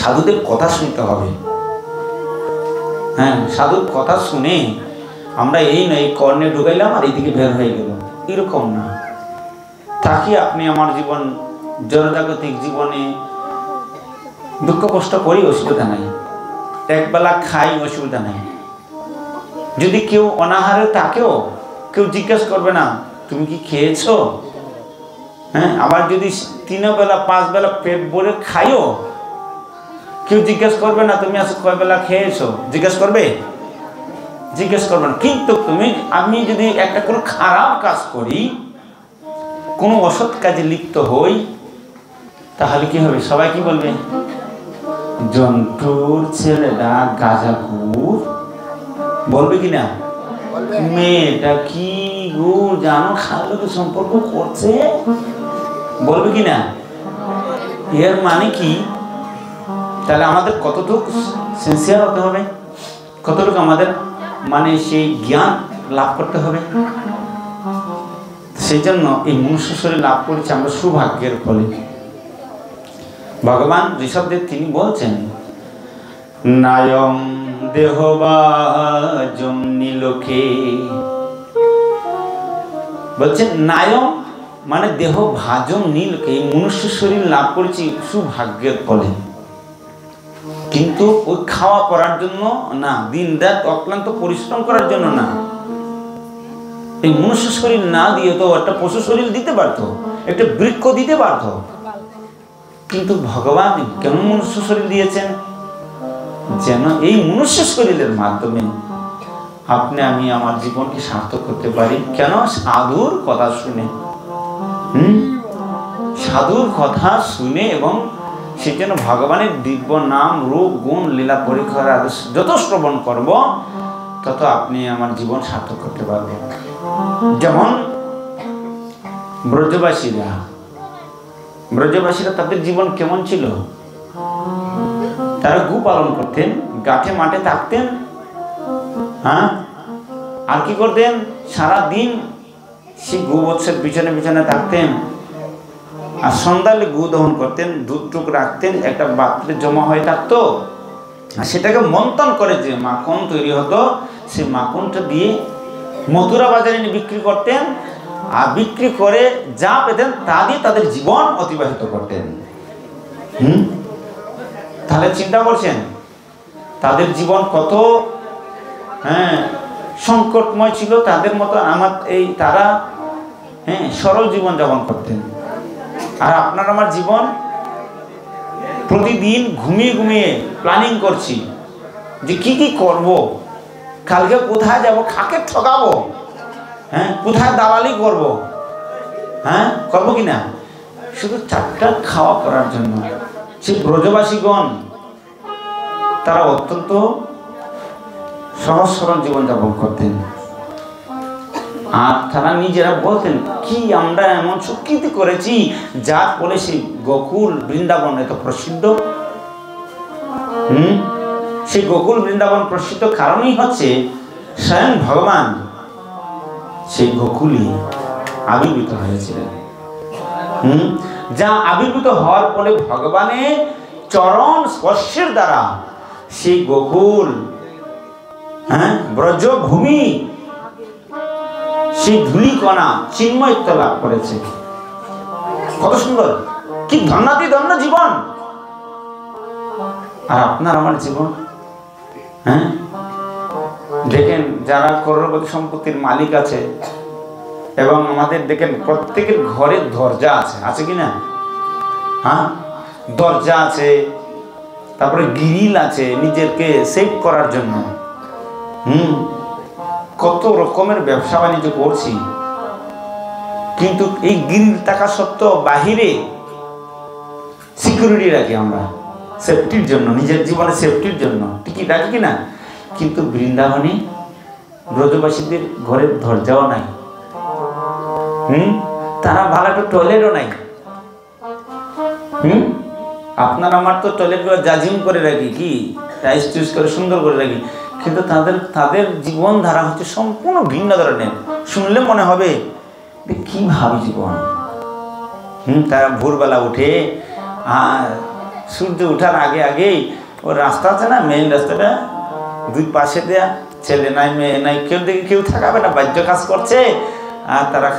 সাধুদের কথা শুনতে হবে। হ্যাঁ, সাধুর কথা শুনে আমরা এই নয় কর্ণে ঢুকাইলাম আর এইদিকে বের হয়ে গেল, এরকম না। তাকে আপনি আমার জীবন জড়জাগতিক জীবনে দুঃখ কষ্ট করি, অসুবিধা নাই, একবেলা খাই, অসুবিধা নাই। যদি কেউ অনাহারে তাকেও কেউ জিজ্ঞেস করবে না তুমি কি খেয়েছো। হ্যাঁ, আবার যদি 3 বেলা 5 বেলা পেট ভরে খাইও, কেউ জিজ্ঞেস করবে না তুমি আজ কয় বেলা খেয়েছো, জিজ্ঞেস করবে? জিজ্ঞেস করবে না। কিন্তু আমি যদি একটা কোনো খারাপ কাজ করি, কোনো অসৎ কাজে লিপ্ত হই, তাহলে কি হবে? সবাই কি বলবে? জন্তুর ছেলেটা গাঁজাখোর, বলবে কি না? মেয়েটা কি গো জানো খারাপ সম্পর্ক করছে, বলবে কি না? এর মানে কি? তাহলে আমাদের কতটুকু সিনসিয়ার হতে হবে, কতটুকু আমাদের মানে সেই জ্ঞান লাভ করতে হবে। সেই জন্য এই মনুষ্য শরীর লাভ করেছি আমরা সৌভাগ্যের ফলে। ভগবান ঋষভদেব তিনি বলছেন নায়ম দেহবাজম নীলকে, বলছেন নায়ম মানে দেহ ভাজম নীলকে, এই মনুষ্য শরীর লাভ করেছি সৌভাগ্যের ফলে। কিন্তু ওই খাওয়া পড়ার জন্য না, দিন রাত অক্লান্ত পরিশ্রম করার জন্য না। এই মনুষ্য শরীর না দিয়ে তো একটা পশু শরীর দিতে পারতো, একটা বৃক্ষ দিতে পারতো। কিন্তু ভগবান কেন মনুষ্য শরীর দিয়েছেন? যেন এই মনুষ্য শরীরের মাধ্যমে আপনি আমি আমার জীবনকে সার্থক করতে পারি। কেন? সাধুর কথা শুনে। সাধুর কথা শুনে, এবং সেই জন্য ভগবানের দিব্য নাম রূপ গুণ লীলা পরীক্ষার আদেশ যত শ্রবণ করব তত আপনি আমার জীবন সার্থক করতে পারবেন। যেমন ব্রজবাসীরা তাদের জীবন কেমন ছিল? তারা গো পালন করতেন, গাঠে মাঠে থাকতেন, হ্যাঁ, আর কি করতেন? সারা দিন সেই গোবৎসের পিছনে পিছনে থাকতেন, আর সন্ধ্যালে গো দহন করতেন, দুধ টুক রাখতেন, একটা পাত্রে জমা হয়ে থাকতো, আর সেটাকে মন্থন করে যে মাখন তৈরি হতো, সেই মাখনটা দিয়ে মথুরা বাজারে নিয়ে বিক্রি করতেন, আর বিক্রি করে যা পেতেন তা দিয়ে তাদের জীবন অতিবাহিত করতেন। তাহলে চিন্তা করছেন তাদের জীবন কত সংকটময় ছিল। তাদের মতো তারা সরল জীবন যাপন করতেন। আর আপনার আমার জীবন প্রতিদিন ঘুমিয়ে ঘুমিয়ে প্ল্যানিং করছি যে কি কি করব, কালকে কোথায় যাব, কাকে ঠকাবো, কোথায় দালালি করব, করবো কিনা, শুধু চারটা খাওয়া করার জন্য। সেই ব্রজবাসীগণ তারা অত্যন্ত সহজ সরল জীবনযাপন করতেন। আর তারা নিজেরা বলতেন কি আমরা এমন সুকৃতি করেছি যার ফলে সেই গোকুল বৃন্দাবন এত প্রসিদ্ধ। সেই গোকুল বৃন্দাবন প্রসিদ্ধ কারণই হচ্ছে স্বয়ং ভগবান সেই গোকুলই আবির্ভূত হয়েছিলেন। যা আবির্ভূত হওয়ার ফলে ভগবানের চরণ স্পর্শের দ্বারা সেই গোকুল ব্রজভূমি সেই ধূলিকণা চিন্ময়ত্ব লাভ করেছে। কত সুন্দর, কি ধন্যাতি ধন্য জীবন। আর আপনার আমার জীবন, দেখেন যারা করোড়পতি সম্পত্তির মালিক আছে, এবং আমাদের দেখেন প্রত্যেকের ঘরে দরজা আছে, আছে কিনা? দরজা আছে, তারপরে গ্রিল আছে নিজেকে সেভ করার জন্য। কত রকমের ব্যবসা বাণিজ্য করছি, কিন্তু এই গ্রিল থাকা সত্ত্বেও বাহিরে সিকিউরিটি রাখি আমরা সেফটির জন্য, নিজের জীবনের সেফটির জন্য টিকিট রাখি কিনা। কিন্তু বৃন্দাবনে ব্রজবাসীদের ঘরের দরজাও নাই, তারা ভালো একটা টয়লেটও নাই। আপনার আমার তো টয়লেটগুলো জাজিম করে রাখি, কি টাইস টুইস করে সুন্দর করে রাখি, কিন্তু তাদের জীবন ধারা হচ্ছে সম্পূর্ণ ভিন্ন ধরনের। শুনলে মনে হবে কি ভাবে জীবন। তারা ভোরবেলা উঠে আর সূর্য ওঠার আগে আগেই ওর রাস্তা আছে না, মেইন রাস্তাটা, দুই পাশে দেয়া, ছেলে নাই মেয়ে নাই, কেউ দেখে কেউ থাকাবে না, বাহ্য কাজ করছে আর তারা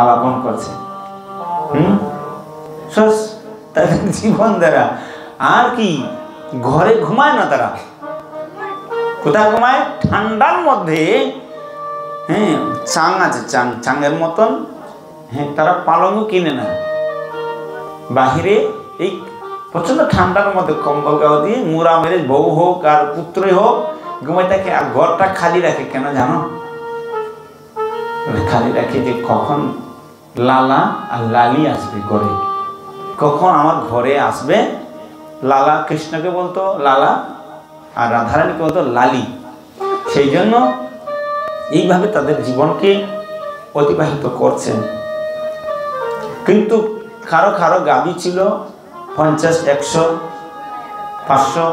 আলাপন করছে। তাদের জীবন দ্বারা আর কি, ঘরে ঘুমায় না তারা, কোথায় ঘুমায়? ঠান্ডার মধ্যে। হ্যাঁ, চাং আছে, চাঙের মতন। হ্যাঁ, তারা পালঙ্গ কিনে না, বাহিরে এই প্রচন্ড ঠান্ডার মধ্যে কম্বল গাও দিয়ে মুড়া মেরে বউ হোক আর পুত্রই হোক ঘুমাই থাকে। আর ঘরটা খালি রাখে কেন জানো? খালি রাখে যে কখন লালা আর লালি আসবে ঘরে, কখন আমার ঘরে আসবে। লালা কৃষ্ণকে বলতো লালা আর রাধারানীকে বলতো লালি। সেই জন্য এইভাবে তাদের জীবনকে অতিবাহিত করছেন। কিন্তু কারো কারো গাভী ছিল 50, 100, 500,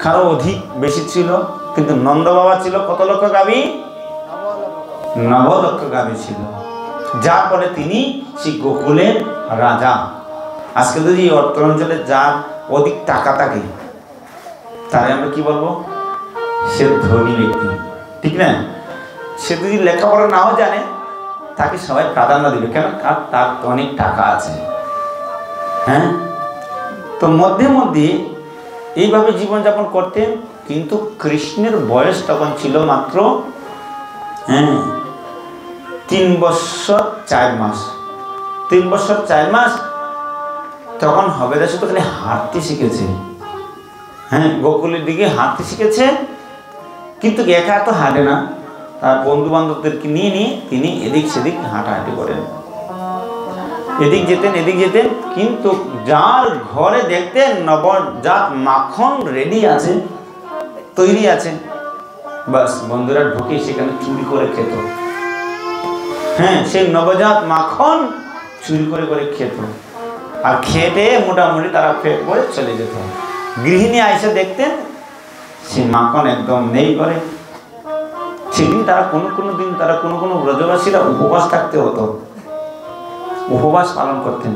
কারো অধিক বেশি ছিল। কিন্তু নন্দ বাবা ছিল কত লক্ষ গাভী? 9 লক্ষ গাভী ছিল। যার ফলে তিনি সেই গোকুলের রাজা। আজকে যদি অর্থ অঞ্চলে যার অধিক টাকা থাকে তারে আমরা কি বলবো? সে ধনী ব্যক্তি, ঠিক না? সে যদি লেখাপড়া নাও জানে তাকে সবাই প্রাধান্য দিবে, কেন? কারণ তার তো অনেক টাকা আছে। হ্যাঁ, তো মধ্যে মধ্যে এইভাবে জীবনযাপন করতেন। কিন্তু কৃষ্ণের বয়স তখন ছিল মাত্র 3 বছর 4 মাস। 3 বছর 4 মাস তখন হবেদা শুধু খালি হাঁটতে শিখেছে। হ্যাঁ, গোকুলের দিকে হাঁটতে শিখেছে, কিন্তু একা তো হাঁটে না, তার বন্ধু বান্ধবদেরকে নিয়ে নিয়ে তিনি এদিক সেদিক হাঁটাহাঁটি করেন। এদিক যেতেন, কিন্তু যার ঘরে দেখতেন নবজাত মাখন রেডি আছে, তৈরি আছে, বাস বন্ধুরা ঢুকে সেখানে চুরি করে খেত। হ্যাঁ, সেই নবজাত মাখন চুরি করে করে খেত, আর খেতে মোটামুটি তারা পেট করে চলে যেত। গৃহিণী আইসা দেখতেন সে মাখন একদম নেই করে। সেদিন তারা কোনো ব্রজবাসীরা উপবাস থাকতে হতো, উপবাস পালন করতেন।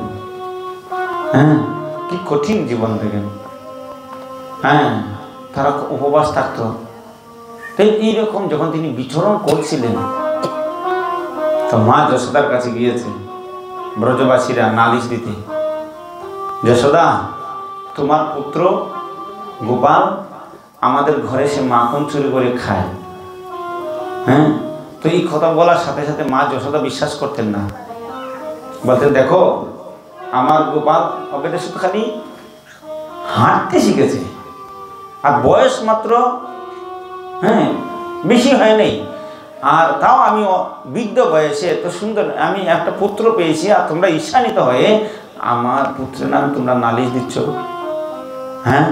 হ্যাঁ, কি কঠিন জীবন দেখেন। হ্যাঁ, তারা উপবাস থাকতো। তাই এইরকম যখন তিনি বিচরণ করছিলেন, তো মা যশোদার কাছে গিয়েছে ব্রজবাসীরা নালিশ দিতে, যশোদা, তোমার পুত্র গোপাল আমাদের ঘরে সে মাখন চুরি করে খায়। হ্যাঁ, তো এই কথা বলার সাথে সাথে মা যশোদা বিশ্বাস করতেন না, বলতেন দেখো আমার গোপাল হবে শুধু খালি হাঁটতে শিখেছে, আর বয়স মাত্র বেশি হয় নাই, আর তাও আমি বৃদ্ধ বয়সে এত সুন্দর আমি একটা পুত্র পেয়েছি, আর তোমরা ঈর্ষান্বিত হয়ে আমার পুত্রের নামে তোমরা নালিশ দিচ্ছ। হ্যাঁ,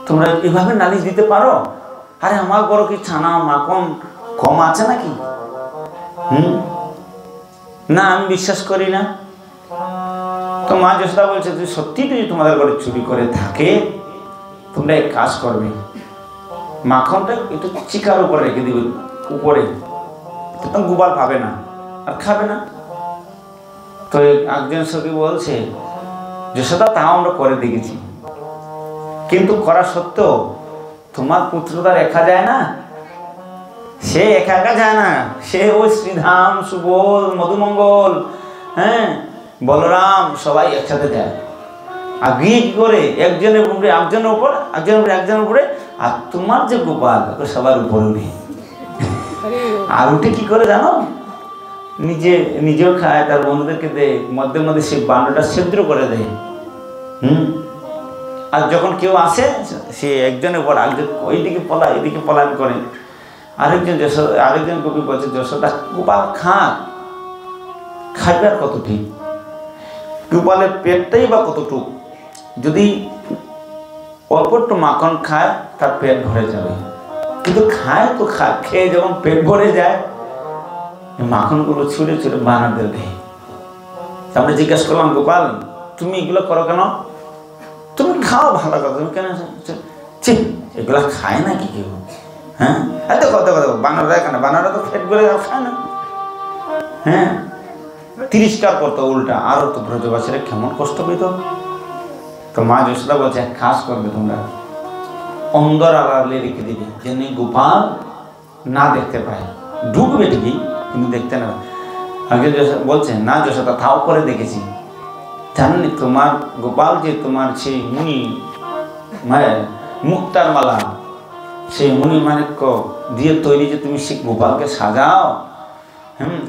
তোমরা এভাবে নালিশ দিতে পারো? আরে আমার বড় কি ছানা মাখন কম আছে নাকি? না, আমি বিশ্বাস করি না। তো মা যশোদা বলছে যে সত্যি যদি তোমাদের ঘরে চুরি করে থাকে তোমরা এক কাজ করবে, মাখনটা একটু চিকার উপরে রেখে দিবে, উপরে, তখন গোপাল পাবে না আর খাবে না। তো একজন সখী বলছে যশোদা তাও আমরা করে দেখেছি, কিন্তু করা সত্ত্বেও তোমার পুত্রটা রেখা যায় না, সে একা একা যায় না, সে ওই শ্রীধাম, সুবোধ, মধুমঙ্গল, বলরাম সবাই একসাথে যায়। আর গিয়ে কি করে একজনের উপরে একজনের উপর, একজনের উপরে, আর তোমার যে গোপাল সবার উপর উঠে। আর উঠে কি করে জানো? নিজেও খায়, তার বন্ধুদেরকে দেয়, মধ্যে মধ্যে সে বান্ডটা ছিদ্র করে দেয়। আর যখন কেউ আসে সে একজনের উপর আরেকজন ওইদিকে পলায়, এদিকে পলায়ন করে। আরেকজন কবি বলছে যশোদা গোপাল খাইবে আর কত ঠিক, গোপালের পেটটাই বা কতটুক, যদি অল্প একটু মাখন খায় তার পেট ভরে যাবে, কিন্তু খায় তো খেয়ে যখন পেট ভরে যায় মাখনগুলো ছুঁড়ে ছুঁড়ে বানাদের দেয়। আমরা জিজ্ঞাসা করলাম গোপাল তুমি এগুলো করো কেন? তুমি খাও ভালো কথা, তুমি কেন এগুলা খায় না কি কেউ? হ্যাঁ, দেখো বানররা কেন, বানররা তো পেট ভরে খায় না। হ্যাঁ, তিরস্কার করতো উল্টা, আরো তো ব্রজবাসীরা কেমন কষ্ট পেত। তো মা যশোদা বলছে এক কাজ করবে তোমরা, অন্ধর আড়ালে রেখে দিবে, যেন গোপাল না দেখতে পায়, ঢুকবে ঠিকই কিন্তু দেখতে না। আগে বলছে না যশোদা, তাও করে দেখেছি, জানেন তোমার গোপাল যে তোমার সেই মুনি মায়ের মুক্তার মালা, সেই মুনি মানিক্য দিয়ে তৈরি যে তুমি সেই গোপালকে সাজাও,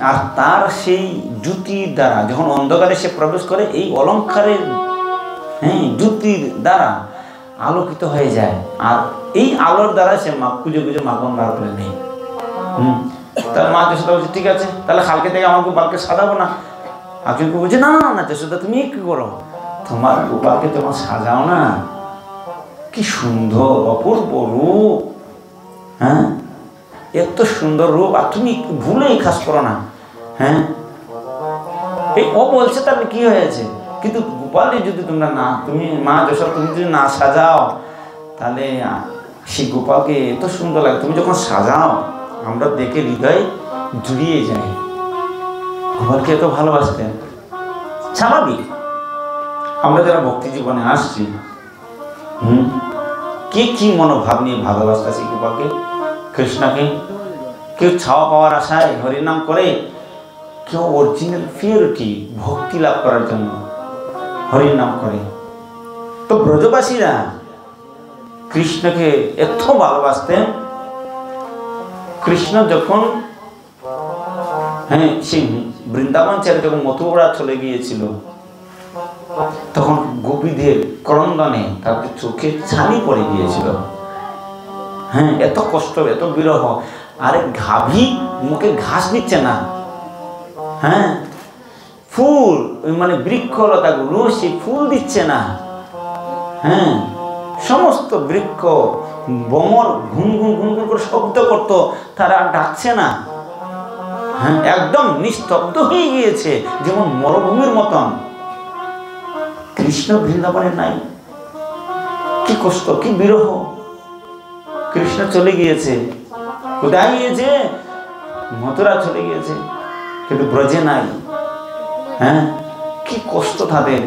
আর তার সেই জুতির দ্বারা যখন অন্ধকারে সে প্রবেশ করে, এই অলঙ্কারের জুতির দ্বারা আলোকিত হয়ে যায়, আর এই আলোর দ্বারা সে খুঁজে খুঁজে মাখন বার করে নেই। তার মা যশোদা বলছে ঠিক আছে, তাহলে কালকে থেকে আমার গোপালকে সাজাবো না। আজকে বলছে না না না যশোদা, তুমি কি করো, তোমার গোপালকে তোমার সাজাও না, কি সুন্দর অপূর্ব রূপ, হ্যাঁ এত সুন্দর রূপ, আর তুমি ভুলে এই কাজ করো না। হ্যাঁ এই ও বলছে তাহলে কি হয়েছে, কিন্তু গোপালে যদি তোমরা না, তুমি মা যশোদা তুমি যদি না সাজাও, তাহলে সেই গোপালকে এত সুন্দর লাগে, তুমি যখন সাজাও আমরা দেখে হৃদয় জুড়িয়ে যাই। গোপালকে এত ভালোবাসতেন। স্বাভাবিক, আমরা যারা ভক্তি জীবনে আসছি, কে কি মনোভাব নিয়ে ভালোবাসতেছি গোপালকে, কৃষ্ণকে। কেউ ছাওয়া পাওয়ার আশায় হরিনাম করে, কেউ অরিজিনাল পিওরিটি ভক্তি লাভ করার জন্য হরিনাম করে। তো ব্রজবাসীরা কৃষ্ণকে এত ভালোবাসতেন, কৃষ্ণ যখন সেই বৃন্দাবন ছেড়ে যখন মথুরা চলে গিয়েছিল, তখন গোপীদের ক্রন্দনে তাদের চোখে ছানি পড়ে গিয়েছিল। এত কষ্ট, এত বিরহ, আরে গাভী মুখে ঘাস দিচ্ছে না, ফুল মানে বৃক্ষলতাগুলো সেই ফুল দিচ্ছে না, সমস্ত বৃক্ষ বমর ঘুম ঘুম ঘুম ঘুম করে শব্দ করতো, তারা আর ডাকছে না, একদম নিস্তব্ধ হয়ে গিয়েছে, যেমন মরুভূমির মতন। কৃষ্ণ বৃন্দাবনে নাই, কি কষ্ট, কি বিরহ। কৃষ্ণ চলে গিয়েছে, কোথায় গিয়েছে, মথুরা চলে গিয়েছে, কিন্তু ব্রজে নাই। কি কষ্ট তাদের,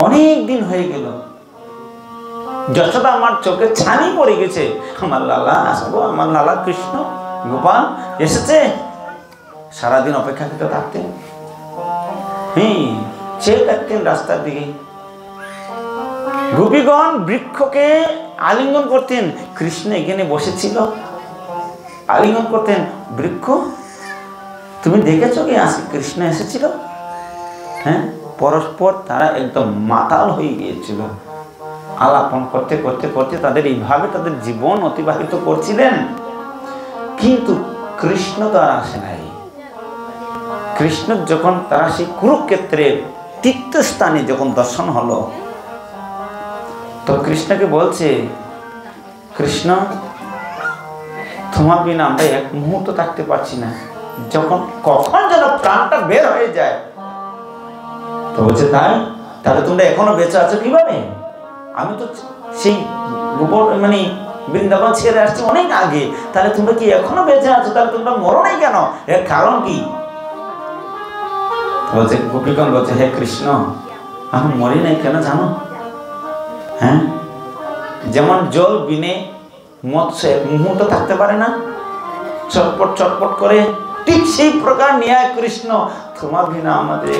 অনেক দিন হয়ে গেল। যশোদা আমার চোখে ছানি পড়ে গেছে, আমার লালা আসবো, আমার লালা কৃষ্ণ গোপাল এসেছে। সারাদিন অপেক্ষাকৃত থাকতেন, চেয়ে থাকতেন রাস্তার দিকে। গোপীগণ বৃক্ষকে আলিঙ্গন করতেন, কৃষ্ণ এখানে বসেছিল, আলিঙ্গন করতেন। বৃক্ষ তুমি দেখেছো কি আজকে কৃষ্ণ এসেছিল? পরস্পর তারা একদম মাতাল হয়ে গিয়েছিল, আলাপন করতে করতে করতে তাদের এইভাবে তাদের জীবন অতিবাহিত করছিলেন। কিন্তু কৃষ্ণ তো আর আসে নাই। কৃষ্ণ যখন তারা সেই কুরুক্ষেত্রের তীর্থস্থানে যখন দর্শন হলো, তো কৃষ্ণকে বলছে, কৃষ্ণ তোমার বিনা আমরা এক মুহূর্ত থাকতে পারছি না, যখন কখন যেন প্রাণটা বের হয়ে যায়। তো বলছে তাই, তাহলে তোমরা এখনো বেঁচে আছো কিভাবে? আমি তো সেই মানে বৃন্দাবন ছেড়ে আসছি অনেক আগে, তাহলে তোমরা কি এখনো বেঁচে আছো? তাহলে তোমরা মরো নাই কেন? এর কারণ কি? বলছে গোপীগণ বলছে, হে কৃষ্ণ আমি মরি নাই কেন জানো? যেমন জল বিনে মৎস্য এক মুহূর্ত থাকতে পারে না, চটপট চটপট করে, ঠিক সেই প্রকার ন্যায় কৃষ্ণ তোমার বিনা আমাদের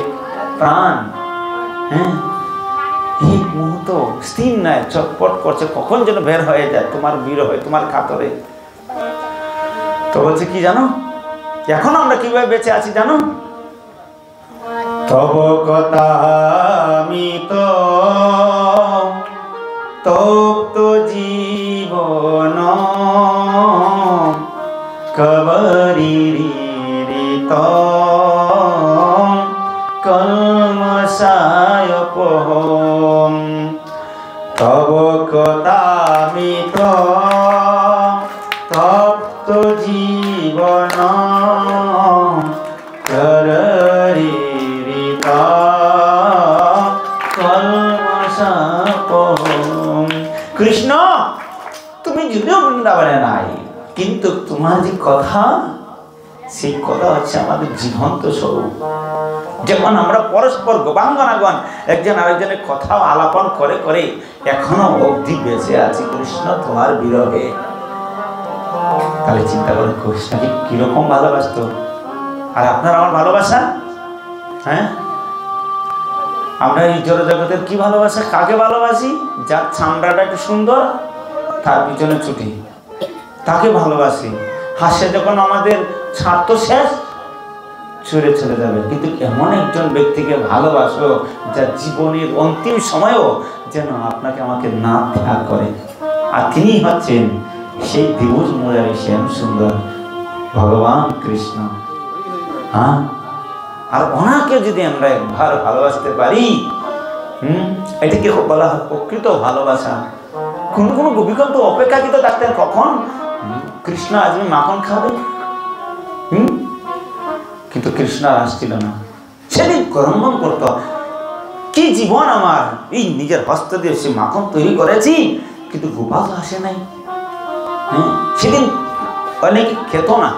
প্রাণ এই মুহূর্ত স্থির নয়, চটপট করছে, কখন যেন বের হয়ে যায় তোমার বিরহ, তোমার কাতরে। তো বলছে কি জানো, এখন আমরা কিভাবে বেঁচে আছি জানো? তব কথা মিত তপ্ত জীবন কবরিত কলমসায়পহম তব কথামিত তপ্ত জীবন কবরিত কলমসায়পহম। কৃষ্ণ তুমি যদিও বৃন্দাবনে নাই, কিন্তু তোমার যে কথা, সেই কথা হচ্ছে আমাদের জীবন্ত স্বরূপ। যখন আমরা পরস্পর গোপাঙ্গনাগণ একজন আরেকজনের কথাও আলাপন করে করে এখনো অবধি বেঁচে আছি কৃষ্ণ তোমার বিরহে, তাহলে চিন্তা করেন কৃষ্ণকে কিরকম ভালোবাসত। আর আপনার আমার ভালোবাসা, হ্যাঁ, আমরা এই জড়জগতের কি ভালোবাসা, কাকে ভালোবাসি? যার চামড়াটা একটু সুন্দর, তার পিছনে ছুটি, তাকে ভালোবাসি। হাসে যখন আমাদের স্বার্থ শেষ, ছুড়ে চলে যাবে। কিন্তু এমন একজন ব্যক্তিকে ভালোবাসো যার জীবনের অন্তিম সময়েও যেন আপনাকে আমাকে না ত্যাগ করে। আর তিনি হচ্ছেন সেই দিবস মুরারি শ্যাম সুন্দর ভগবান কৃষ্ণ। হ্যাঁ, আর ওনাকে যদি আমরা একবার ভালোবাসতে পারি, এটাকে বলা হয় প্রকৃত ভালোবাসা। কোন কোন গোপীগণ তো অপেক্ষাকৃত থাকতেন কখন কৃষ্ণ আসবে মাখন খাবে, কিন্তু কৃষ্ণ আর আসছিল না। সেদিন করম্বন করতো, কি জীবন আমার, এই নিজের হস্ত দিয়ে সে মাখন তৈরি করেছি, কিন্তু গোপাল আসে নাই। সেদিন অনেকে খেত না,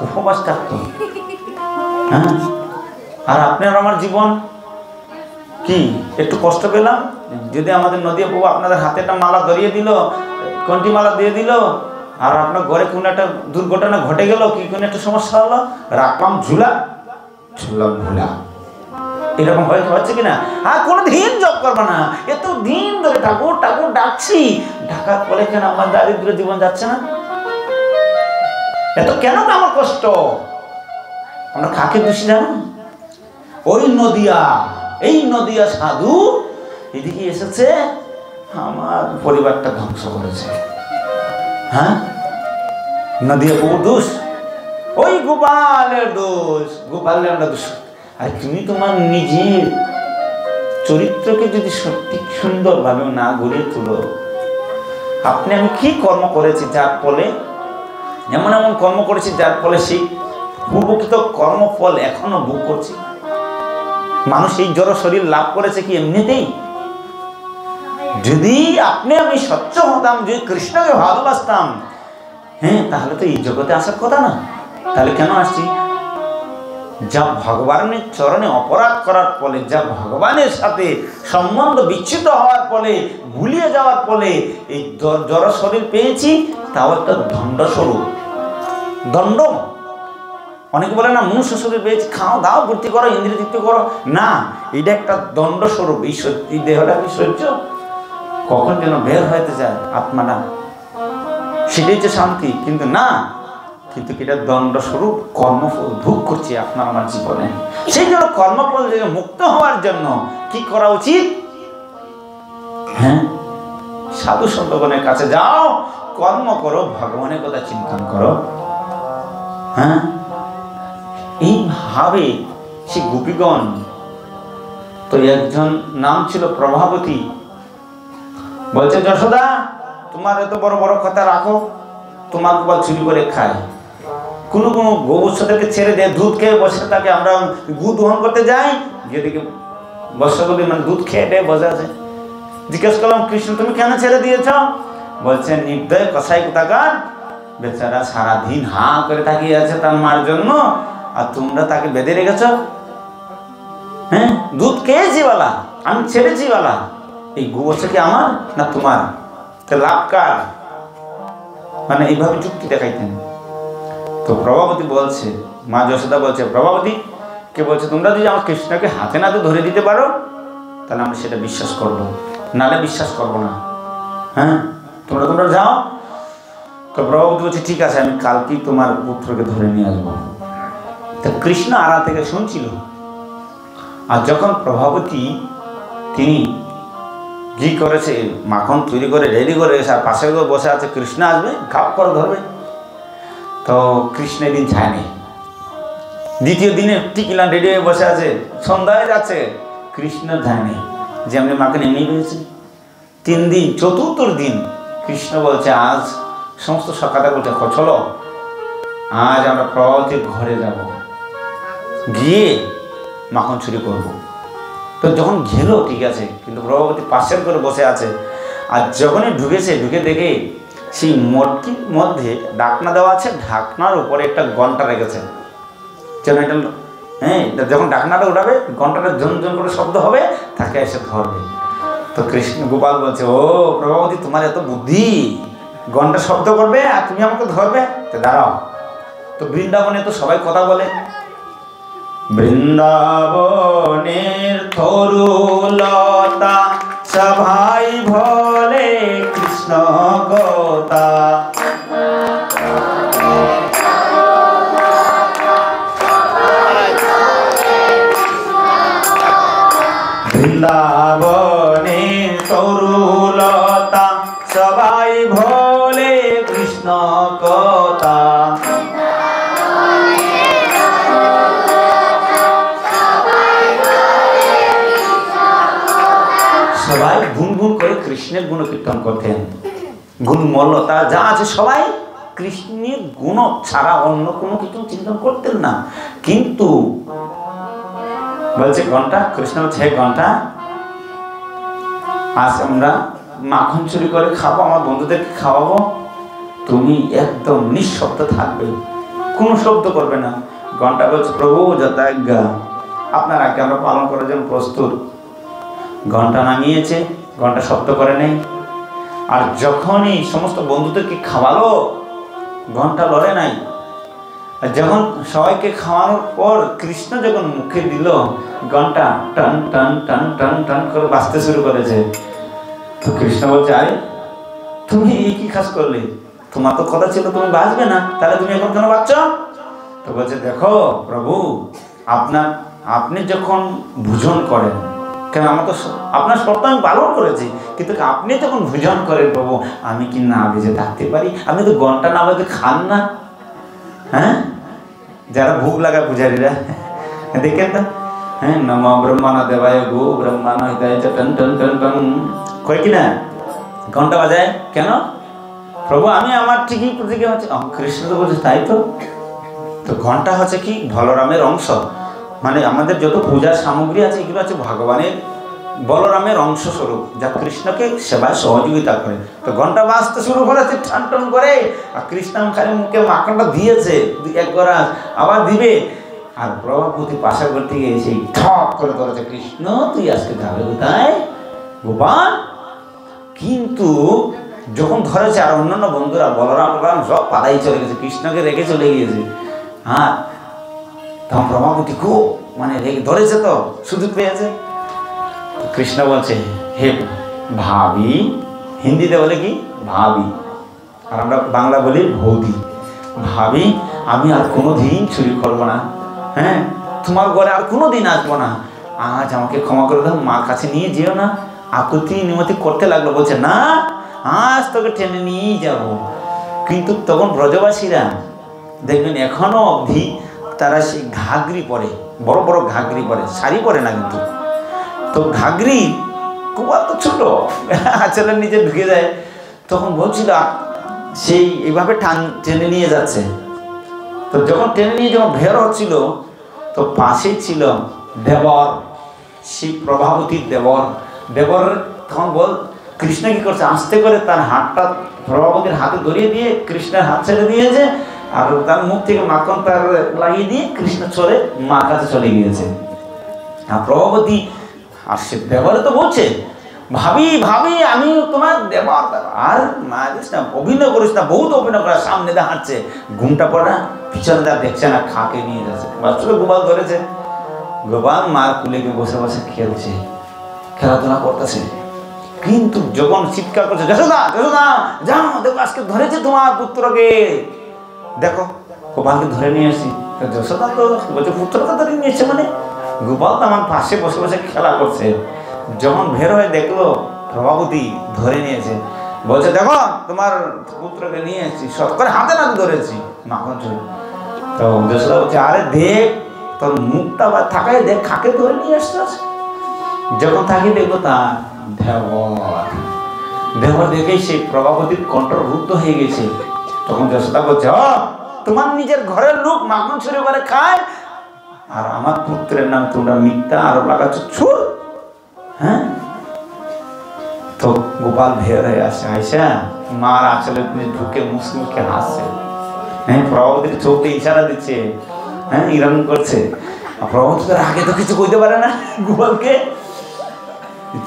উপবাস থাকতো। হ্যাঁ, আর আপনার আমার জীবন কি একটু কষ্ট পেলাম, যদি আমাদের নদী বাবু আপনাদের হাতে একটা মালা ধরিয়ে দিল, কোনটি মালা দিয়ে দিল, আর আপনার ঘরে কোনো একটা দুর্ঘটনা ঘটে গেল, কি কোনো একটা সমস্যা হলো, রাখলাম ঝুলা, ঝুলাম ভুলা, এরকম হচ্ছে কিনা? হ্যাঁ, কোনোদিন জব করবো না, এত দিন ধরে ঠাকুর ঠাকুর ডাকছি, ডাকার পরে কেন আমার দারিদ্র জীবন যাচ্ছে না? এত কেন আমার কষ্ট? আমরা কাকে দোষী জানো? ওই নদিয়া, এই নদিয়া সাধু এদিকে এসেছে, আমার পরিবারটা ধ্বংস করেছে। হ্যাঁ, নদিয়া বহু দোষ, ওই গোপালের দোষ, গোপালের আমরা দোষ। আর তুমি তোমার নিজের চরিত্রকে যদি সত্যি সুন্দরভাবে না গড়ে তুলো, আপনি আমি কি কর্ম করেছি যার ফলে, এমন এমন কর্ম করেছি যার ফলে সেই পূর্বকৃত কর্মফল এখনো ভোগ করছি। মানুষ এই জড় শরীর লাভ করেছে কি এমনিতেই? যদি আপনি আমি স্বচ্ছ হতাম, যদি কৃষ্ণকে ভালোবাসতাম, হ্যাঁ, তাহলে তো এই জগতে আসার কথা না। তাহলে কেন আসছি? যা ভগবানের চরণে অপরাধ করার ফলে, যা ভগবানের সাথে সম্বন্ধ বিচ্ছিন্ন হওয়ার ফলে, ভুলিয়ে যাওয়ার ফলে এই জড় শরীর পেয়েছি, তাও একটা দণ্ডস্বরূপ। দণ্ড, অনেকে বলে না মনুষ্য শরীর পেয়েছি, খাও দাও ভর্তি করো, ইন্দ্রিয় তৃপ্তি করো, না, এটা একটা দণ্ডস্বরূপ। এই দেহটা কি সহ্য কখন যেন বের হইতে যায় আত্মাটা, সেটাই যে শান্তি, কিন্তু না, কিন্তু এটা দণ্ডস্বরূপ কর্মফল ভোগ করছি আপনার আমার জীবনে। সেই জন্য কর্মফল থেকে মুক্ত হওয়ার জন্য কি করা উচিত? হ্যাঁ, সাধু সন্তগণের কাছে যাও, কর্ম করো, ভগবানের কথা চিন্তন করো। হ্যাঁ, এইভাবে সে গোপীগণ, তো একজন নাম ছিল প্রভাবতী, বলছে যশোদা তোমার এত বড় বড় কথা রাখো, তোমার গোপাল চুরি করে খায়, কোনো কোনো গোবৎসদেরকে ছেড়ে দিয়ে দুধ খেয়ে বসে থাকে, আমরা দুধ দহন করতে যাই, যেদিকে বৎসগুলি মানে দুধ খেয়ে বসে আছে। জিজ্ঞেস করলাম কৃষ্ণ তুমি কেন ছেড়ে দিয়েছ? বলছেন নির্দয় কসাই কোথাকার, বেচারা সারাদিন হাঁ করে তাকিয়ে আছে তার মার জন্য, আর তোমরা তাকে বেঁধে রেখেছ। হ্যাঁ, দুধ খেয়েছি বলা, আমি ছেড়েছি বলা, এই গোবৎস কি আমার না তোমার? লাভ কার? মানে এইভাবে যুক্তি দেখাইতেন। তো প্রভাবতী বলছে, মা যশোদা বলছে প্রভাবতী কে বলছে, তোমরা যদি আমার কৃষ্ণকে হাতে নাতে ধরে দিতে পারো তাহলে আমরা সেটা বিশ্বাস করব, নালে বিশ্বাস করব না। হ্যাঁ, তোমরা যাও। তো প্রভাবতী বলছে ঠিক আছে, আমি কালকেই তোমার পুত্রকে ধরে নিয়ে আসবো। তো কৃষ্ণ আড়াল থেকে শুনছিল। আর যখন প্রভাবতী তিনি কি করেছে, মাখন তৈরি করে রেডি করে এসে আর পাশে বসে আছে, কৃষ্ণ আসবে খাপ করে ধরবে, তো কৃষ্ণ এদিন যায়নি। দ্বিতীয় দিনে টিকিলাম রেডি হয়ে বসে আছে, সন্ধ্যায় যাচ্ছে, কৃষ্ণ যায়নি, যে আমি মাকে এমনি পেয়েছি। 3 দিন, চতুর্থ দিন কৃষ্ণ বলছে আজ সমস্ত সকালে বলছে চলো আজ আমরা প্রভাবতীর ঘরে যাব, গিয়ে মাখন চুরি করব। তো যখন গেল ঠিক আছে, কিন্তু প্রভাবতী পাশের করে বসে আছে। আর যখনই ঢুকেছে, ঢুকে দেখে সেই মটকির মধ্যে ঢাকনা দেওয়া আছে, ঢাকনার উপরে একটা ঘন্টা রেখেছে, যেন এটা হ্যাঁ, যখন ডাকনাটা উঠাবে, ঘন্টাটা জন জন করে শব্দ হবে, তাকে এসে ধরবে। তো কৃষ্ণ গোপাল বলছে, ও প্রভাবতী, তোমার এত বুদ্ধি, ঘন্টা শব্দ করবে আর তুমি আমাকে ধরবে, তো দাঁড়াও। তো বৃন্দাবনে তো সবাই কথা বলে, বৃন্দাবনের তরুলতা সবাই বলে কৃষ্ণ কথা। বৃন্দাবনের তরুলতা সবাই বলে কৃষ্ণ কথা। সবাই গুনগুন করে কৃষ্ণের গুণ কীর্তন করতেন। গুণমল্লতা যা আছে সবাই কৃষ্ণের গুণ ছাড়া অন্য কোনো কিছু চিন্তন করতেন না। কিন্তু বলছে ঘন্টা, কৃষ্ণ বলছে, হে ঘন্টা, আজ আমরা মাখন চুরি করে খাবো, আমার বন্ধুদেরকে খাওয়াবো, তুমি একদম নিঃশব্দ থাকবে, কোনো শব্দ করবে না। ঘন্টা বলছে, প্রভু যথাজ্ঞা, আপনার আজ্ঞা আমরা পালন করার জন্য প্রস্তুত। ঘন্টা নামিয়েছে, ঘন্টা শব্দ করে নেই। আর যখনই সমস্ত বন্ধুদেরকে খাওয়ালো, ঘন্টা লড়ে নাই। আর যখন সবাইকে খাওয়ানোর পর কৃষ্ণ যখন মুখে দিল, ঘন্টা টান টান টান টান টান করে বাজতে শুরু করেছে। তো কৃষ্ণ বলছে, আরে তুমি এই কি কাজ করলে? তোমার তো কথা ছিল তুমি বাজবে না, তাহলে তুমি এখন কেন বাজছ? তো বলছে, দেখো প্রভু, আপনি যখন ভোজন করেন, কেন আমার তো আপনার শর্ত আমি পালন করেছি, কিন্তু আপনি যখন ভোজন করেন প্রভু, আমি কি না বেজে থাকতে পারি? আপনি তো ঘন্টা না বাজে খান না। হ্যাঁ, যারা ভোগ লাগায় পূজারীরা, দেখেন না, হ্যাঁ, নম ব্রহ্মানা দেবায় গো ব্রহ্মানা হিতায় টন টন টন টন কয় কিনা ঘন্টা বাজায় কেন? প্রভু আমি আমার ঠিকই প্রতিজ্ঞা হচ্ছে। কৃষ্ণ তো বলছে, তাই তো। তো ঘন্টা হচ্ছে কি বলরামের অংশ, মানে আমাদের যত পূজার সামগ্রী আছে এগুলো হচ্ছে ভগবানের বলরামের অংশ স্বরূপ, যা কৃষ্ণকে সেবায় সহযোগিতা করে। তো ঘন্টা বাজতে শুরু করেছে টান টান করে, আর কৃষ্ণ খালি মুখে মাখনটা দিয়েছে, এক করা আবার দিবে, আর প্রভাবতী পাশা করতে গিয়ে সেই ঠক করে ধরেছে, কৃষ্ণ তুই আজকে যাবে কোথায় গোপাল? কিন্তু যখন ধরেছে আর অন্যান্য বন্ধুরা বলরাম সব পালাই চলে গেছে, কৃষ্ণকে রেখে চলে গিয়েছে। হ্যাঁ, তখন প্রভাবতী খুব মানে রেখে ধরেছে, তো সুযোগ পেয়েছে। কৃষ্ণ বলছে, হে ভাবি, হিন্দিতে বলে কি ভাবি, আর আমরা বাংলা বলি বৌদি। ভাবি, আমি আর কোনোদিন চুরি করবো না, হ্যাঁ, তোমার ঘরে আর কোনোদিন আসবো না, আজ আমাকে ক্ষমা করে দাও, মার কাছে নিয়ে যেও না। আকুতি নিমতি করতে লাগলো, বলছে, না আজ তোকে টেনে নিয়েই যাব। কিন্তু তখন ব্রজবাসীরা দেখবেন এখনো অবধি তারা সেই ঘাগরি পরে, বড় বড় ঘাগরি পরে, শাড়ি পরে না কিন্তু। তো ঘাগরি খুব তো ছোট, আঁচলের নিচে ঢুকে যায়। তখন বলছিল সেই এইভাবে টেনে নিয়ে যাচ্ছে। তো যখন টেনে নিয়ে যখন বের হচ্ছিল, তো পাশেই ছিল দেবর, সেই প্রভাবতীর দেবর। দেবর তখন কৃষ্ণ কি করছে, আস্তে করে তার হাতটা প্রভাবতীর হাতে ধরিয়ে দিয়ে কৃষ্ণের হাত ছেড়ে দিয়েছে, আর তার মুখ থেকে মাখন তার লাগিয়ে দিয়ে কৃষ্ণ চলে মার কাছে চলে গিয়েছে। আর প্রভাবতী আর সে দেবরে তো বলছে, ভাবি ভাবি আমি তোমার দেবর। আর মারিস না, অভিনয় করিস না, বহুত অভিনয় করা, সামনে দিয়ে হাঁটছে, ঘুমটা পড়া, পিছনে যা দেখছে না, খাকে নিয়ে যাচ্ছে। বাচ্চাকে গোপাল ধরেছে, গোপাল মার কুলে গিয়ে বসে বসে খেলছে, খেলাধুলা করতেছে। কিন্তু যখন চিৎকার করছে, যশোদা যশোদা যাও দেখো আজকে ধরেছে তোমার পুত্রকে, দেখো গোপালকে ধরে নিয়ে আসি। যশোদা তো বলছে, পুত্রকে ধরে নিয়ে এসছে মানে? গোপাল তো আমার পাশে বসে বসে খেলা করছে। যখন বের হয়ে দেখলো প্রভাবতী ধরে নিয়েছে, বলছে, দেখো তোমার পুত্রকে নিয়ে এসেছি, শত করে হাতে নাতে ধরেছি মাখন চুরি। তো যশোদা বলছে, আরে দেখ তোর মুখটা বা থাকায় দেখ, খাকে ধরে নিয়ে এসছিস। যখন থাকি দেখবো তার দেবর, দেবর দেখেই সেই প্রভাবতীর কণ্ঠরুদ্ধ হয়ে গেছে। তখন যশোদা বলছে, তোমার নিজের ঘরের লোক মাখন চুরি করে খায়, আর আমার পুত্রের নাম তোমরা মিথ্যা আরোপ লাগাচ্ছ, চুর। হ্যাঁ, তো গোপাল বের হয়ে আসে, আইসা মার আঁচলে ঢুকে মুসলিমকে হাসছে। হ্যাঁ, প্রভাবতীর চোখে ইশারা দিচ্ছে, হ্যাঁ, ইরান করছে। প্রভাবতী তার আগে তো কিছু কইতে পারে না গোপালকে।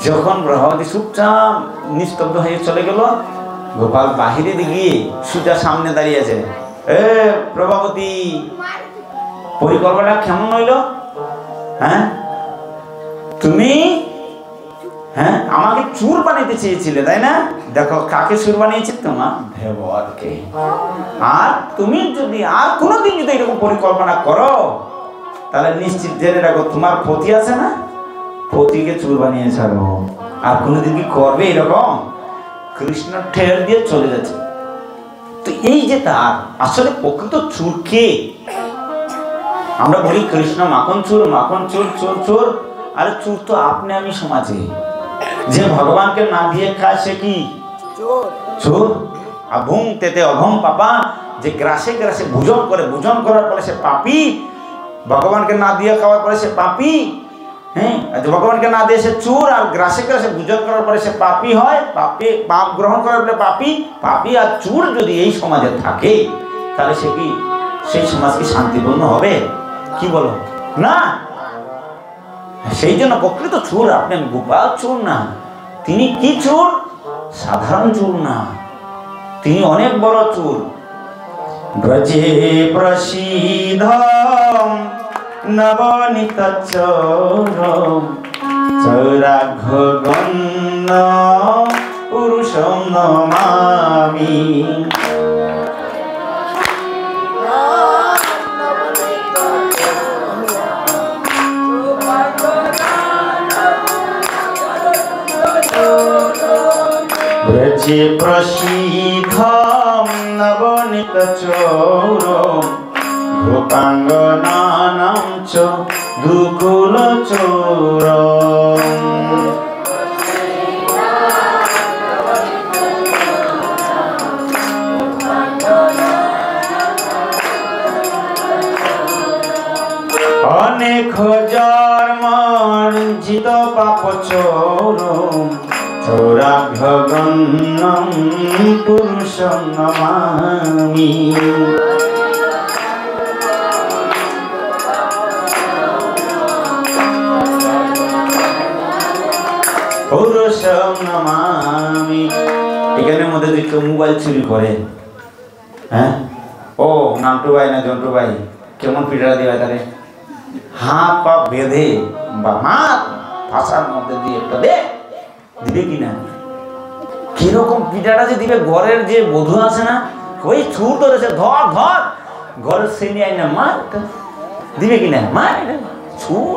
যখন প্রভাবতী চুপচাপ নিস্তব্ধ হয়ে চলে গেল, গোপাল বাহিরে গিয়ে সুজা সামনে দাঁড়িয়ে আছে। এ প্রভাবতী, পরিকল্পনা কেমন হইল? হ্যাঁ, তুমি হ্যাঁ আমাকে চুর বানাইতে চেয়েছিলে তাই না? দেখো কাকে চুর বানিয়েছে, তোমার দেবরকে। আর তুমি যদি আর কোনোদিন যদি এরকম পরিকল্পনা করো তাহলে নিশ্চিত জেনে রাখো তোমার পতি আছে না, পতিকে চুর বানিয়ে ছাড়ো। আর কোনোদিন কি করবে এরকম? কৃষ্ণ ঠেল দিয়ে চলে যাচ্ছে। তো এই যে তার আসলে প্রকৃত চুর কে? আমরা বলি কৃষ্ণ মাখন চুর, মাখন চুর, চোর চোর। আরে চুর তো আপনি আমি সমাজে। যে ভগবানকে না দিয়ে খায় সে কি চোর? আভং তেতে অভং পাপা, যে গ্রাসে গ্রাসে ভোজন করে, ভোজন করার পরে সে পাপী। ভগবানকে না দিয়ে খাওয়ার পরে সে পাপী। হ্যাঁ, ভগবানকে না দিয়ে সে চোর, আর গ্রাসে গ্রাসে ভোজন করার পরে সে পাপী হয়। পাপী, পাপ গ্রহণ করার পরে পাপী। পাপী আর চোর যদি এই সমাজে থাকে তাহলে সে কি, সেই সমাজ কি শান্তিপূর্ণ হবে? কি বলো না? সেই জন্য প্রকৃত চোর আপনি, গোপাল চোর না। তিনি কি চোর? সাধারণ চোর না, তিনি অনেক বড় চোর। ব্রজে প্রসিদ্ধম নবনীত চোরম চৌরাঘগন্ন পুরুষম নমামি। ব্রজে প্রসিদ্ধম নবনীত চোরম গোপাঙ্গনানাম চ দুকুল চোরম। অনেক জন্মার্জিত পাপ চোরম চৌরাঘগন্নম পুরুষম নমামি। পুরুষম নমামি। এখানের মধ্যে যদি কেউ মোবাইল চুরি করে, হ্যাঁ, ও নান্টু ভাই না জন্টু ভাই, কেমন পিটারা দিবে তারে? হাত পা বেঁধে বা হাত ভাষার মধ্যে দিয়ে একটা দিবে কিনা? কিরকম পিটাটা যে দিবে? ঘরের যে বধূ আছে না, ওই চুর ধরেছে, ধর ধর, ঘরের শ্রেণী আই না মা দিবে কিনা? মা চুর।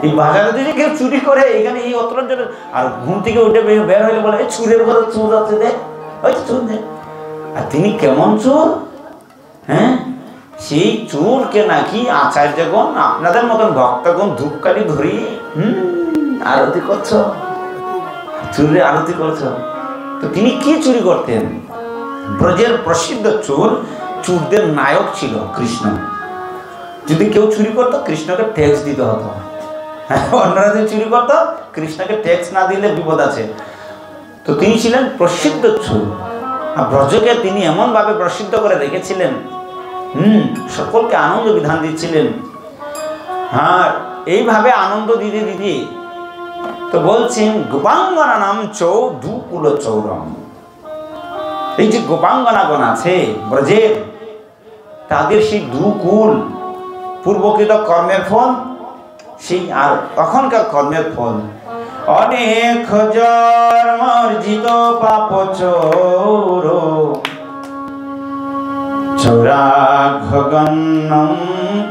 এই বাজারে যদি কেউ চুরি করে, এখানে এই অত্রাঞ্চল, আর ঘুম থেকে উঠে বের হইলে বলে এই চুরের ঘরে চুর আছে, দেখ ওই চুর দেখ। আর তিনি কেমন চোর? হ্যাঁ, সেই চোরকে নাকি আচার্যগণ আপনাদের মতন ভক্তগণ ধূপকাঠি ধরি আরতি করছো, চুরের আরতি করছো। তো তিনি কি চুরি করতেন? ব্রজের প্রসিদ্ধ চোর, চোরদের নায়ক ছিল কৃষ্ণ। যদি কেউ চুরি করতো কৃষ্ণকে ট্যাক্স দিতে হতো। অন্যরা যদি চুরি করতো কৃষ্ণকে ট্যাক্স না দিলে বিপদ আছে। তো তিনি ছিলেন প্রসিদ্ধ চোর। আর ব্রজকে তিনি এমন ভাবে প্রসিদ্ধ করে রেখেছিলেন, সকলকে আনন্দ বিধান দিচ্ছিলেন। হ্যাঁ, এইভাবে আনন্দ দিতে দিতে তো বলছেন গোপাঙ্গনা নাম চৌ দুকুল চৌরম। এই যে গোপাঙ্গনাগণ আছে ব্রজের, তাদের সেই দুকুল, পূর্বকৃত কর্মের ফল, সেই আর তখনকার কর্মের ফল। অনেক জন্মার্জিত পাপ চোর চৌরাঘগন্নম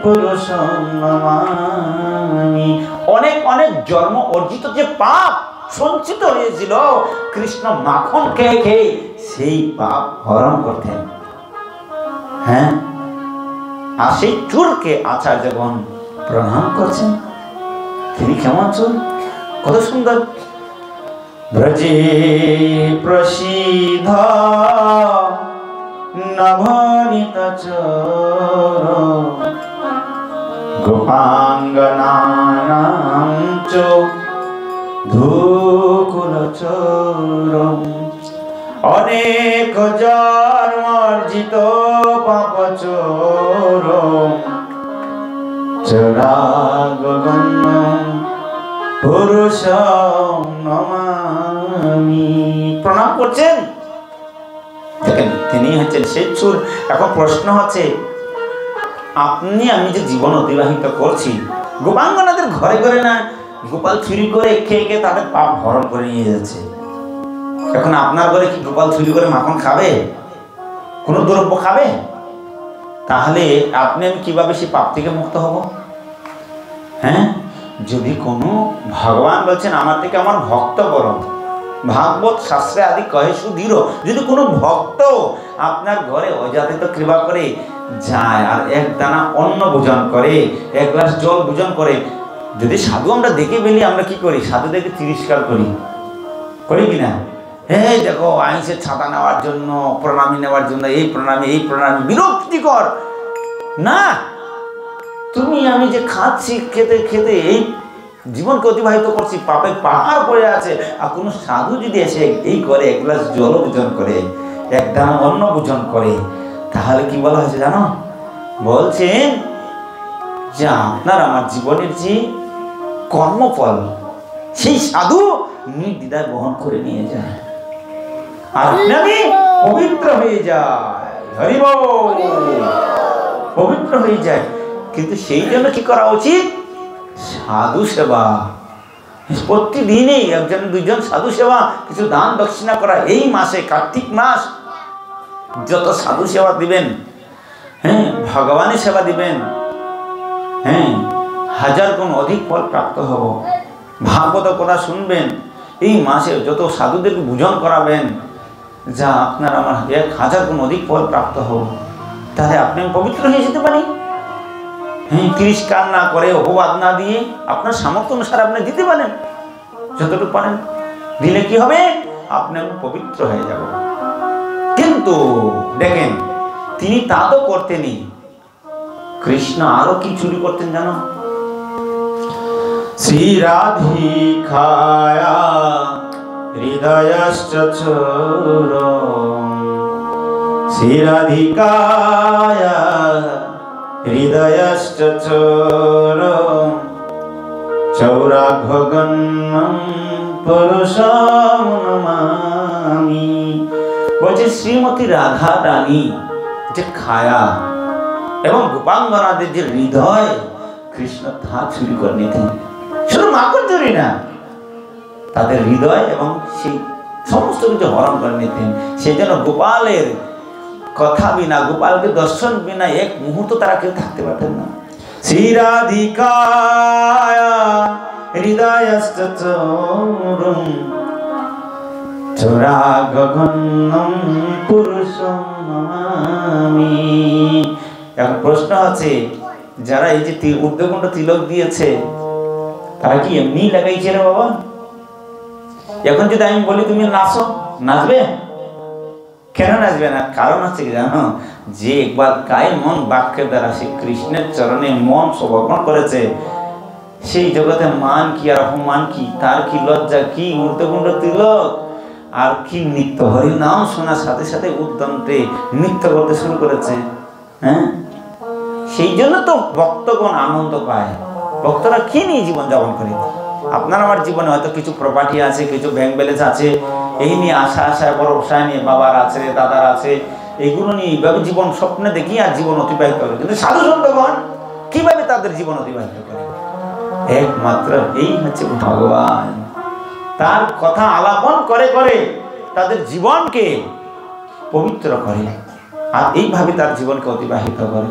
পুরুষম নমামি। অনেক অনেক জন্ম অর্জিত যে পাপ সঞ্চিত হয়েছিল, কৃষ্ণ মাখন খেয়ে খেয়ে সেই পাপ হরণ করতেন। হ্যাঁ, আর সেই চোরকে আচার্যগণ প্রণাম করছেন। তিনি কেমন চোর? কত সুন্দর। ব্রজে প্রসিদ্ধ নবনীত চোর গোপাঙ্গনানাম চ ধূকুল চোরম। অনেক জন্মার্জিত পাপ চোর চরা গগন পুরুষম নমামি। প্রণাম করছেন, দেখেন তিনি হচ্ছেন সেই চুর। এখন প্রশ্ন হচ্ছে, আপনি আমি যে জীবন অতিবাহিত করছি, গোপাঙ্গনাদের ঘরে ঘরে না গোপাল চুরি করে খেয়ে খেয়ে তাদের পাপ হরণ করে নিয়ে যাচ্ছে। এখন আপনার ঘরে কি গোপাল চুরি করে মাখন খাবে, কোনো দ্রব্য খাবে? তাহলে আপনি আমি কিভাবে সেই পাপ থেকে মুক্ত হব? হ্যাঁ, যদি কোনো ভগবান বলছেন আমার থেকে আমার ভক্ত বড়, ভাগবত শাস্ত্রে আদি কহে সুধীর, যদি কোনো ভক্ত আপনার ঘরে অযাচিত কৃপা করে যায় আর এক দানা অন্ন ভোজন করে, এক গ্লাস জল ভোজন করে, যদি সাধু আমরা দেখে ফেলি, আমরা কি করি? সাধু দেখে তিরস্কার করি, করি কিনা? হ্যাঁ দেখো আইসের ছাতা নেওয়ার জন্য, প্রণামী নেওয়ার জন্য, এই প্রণামী এই প্রণামী, বিরক্তিকর না। তুমি আমি যে খাচ্ছি, খেতে খেতে এই জীবনকে অতিবাহিত করছি, পাপে পাহাড় পড়ে আছে, আর কোনো সাধু যদি এসে এই করে এক গ্লাস জল ভোজন করে, এক দানা অন্ন ভোজন করে, তাহলে কি বলা হয়েছে জানো? বলছেন যে আপনার আমার জীবনের যে কর্মফল, সেই সাধু নির্দ্বিধায় বহন করে নিয়ে যায়, আর আপনি পবিত্র হয়ে যায়। হরি বল, পবিত্র হয়ে যায়। কিন্তু সেই জন্য কি করা উচিত? সাধু সেবা, প্রতিদিনই একজন দুইজন সাধু সেবা, কিছু দান দক্ষিণা করা। এই মাসে কার্তিক মাস যত সাধু সেবা দিবেন, হ্যাঁ ভগবানের সেবা দিবেন, হ্যাঁ 1000 গুণ অধিক ফল প্রাপ্ত হব। ভাগবত কথা শুনবেন, এই মাসে যত সাধুদেরকে ভোজন করাবেন, যা আপনার আমার 1000 গুণ অধিক ফল প্রাপ্ত হব। তাহলে আপনি পবিত্র হয়ে যেতে পারি। হ্যাঁ, তিরস্কার না করে, অপবাদ না দিয়ে, আপনার সামর্থ্য অনুসারে আপনি দিতে পারেন, যতটুকু পারেন দিলে কি হবে? আপনি পবিত্র হয়ে যাব। কিন্তু দেখেন তিনি তা তো করতেনই, কৃষ্ণ আরো কি চুরি করতেন জানো? শ্রী রাধিকায়া হৃদয়শ্চ চোরম, শ্রী রাধিকায়া হৃদয়শ্চ চোরম, চৌরাঘগন্নম পুরুষম নমামি। বলছে শ্রীমতী রাধা রানী যে খায়া এবং গোপাঙ্গনাদের যে হৃদয়, কৃষ্ণ তা চুরি করে নিতেন। শুধু মাখন চুরি না, তাদের হৃদয় এবং সেই সমস্ত কিছু হরণ করে নিতেন। সেই জন্য গোপালের কথা বিনা, গোপালকে দর্শন বিনা এক মুহূর্ত তারা কেউ থাকতে পারতেন না। শ্রী রাধিকায়া হৃদয়শ্চ চোরম, চোরাগগন্নম পুরুষম নমামি। এখন প্রশ্ন আছে, যারা এই যে ঊর্ধ্বকুণ্ড তিলক দিয়েছে, তারা কি এমনি লাগাইছে রে বাবা? এখন যদি আমি বলি তুমি নাচো, নাচবে? কেন নাচবে না? কারণ হচ্ছে কি জানো? যে একবার গায়ে মন বাক্যের দ্বারা সে কৃষ্ণের চরণে মন সমর্পণ করেছে, সেই জগতে মান কি আর অপমান কি, তার কি লজ্জা কি, ঊর্ধ্বকুণ্ড তিলক আর কি নৃত্য, হরি নাম শোনার সাথে সাথে উদ্যন্তে নৃত্য করতে শুরু করেছে। হ্যাঁ, সেই জন্য তো ভক্তগণ আনন্দ পায়। ভক্তরা কি নিয়ে জীবন যাপন করে? আপনার আমার জীবনে হয়তো কিছু প্রপার্টি আছে, কিছু ব্যাংক ব্যালেন্স আছে, এই নিয়ে আশায় ভরসায় নিয়ে বাবার আছে, দাদার আছে, এইগুলো নিয়ে এইভাবে জীবন স্বপ্নে দেখি আর জীবন অতিবাহিত করে। কিন্তু সাধু সন্তগণ কিভাবে তাদের জীবন অতিবাহিত করে? একমাত্র এই হচ্ছে ভগবান, তার কথা আলাপন করে করে তাদের জীবনকে পবিত্র করে, আর এইভাবে তার জীবনকে অতিবাহিত করে।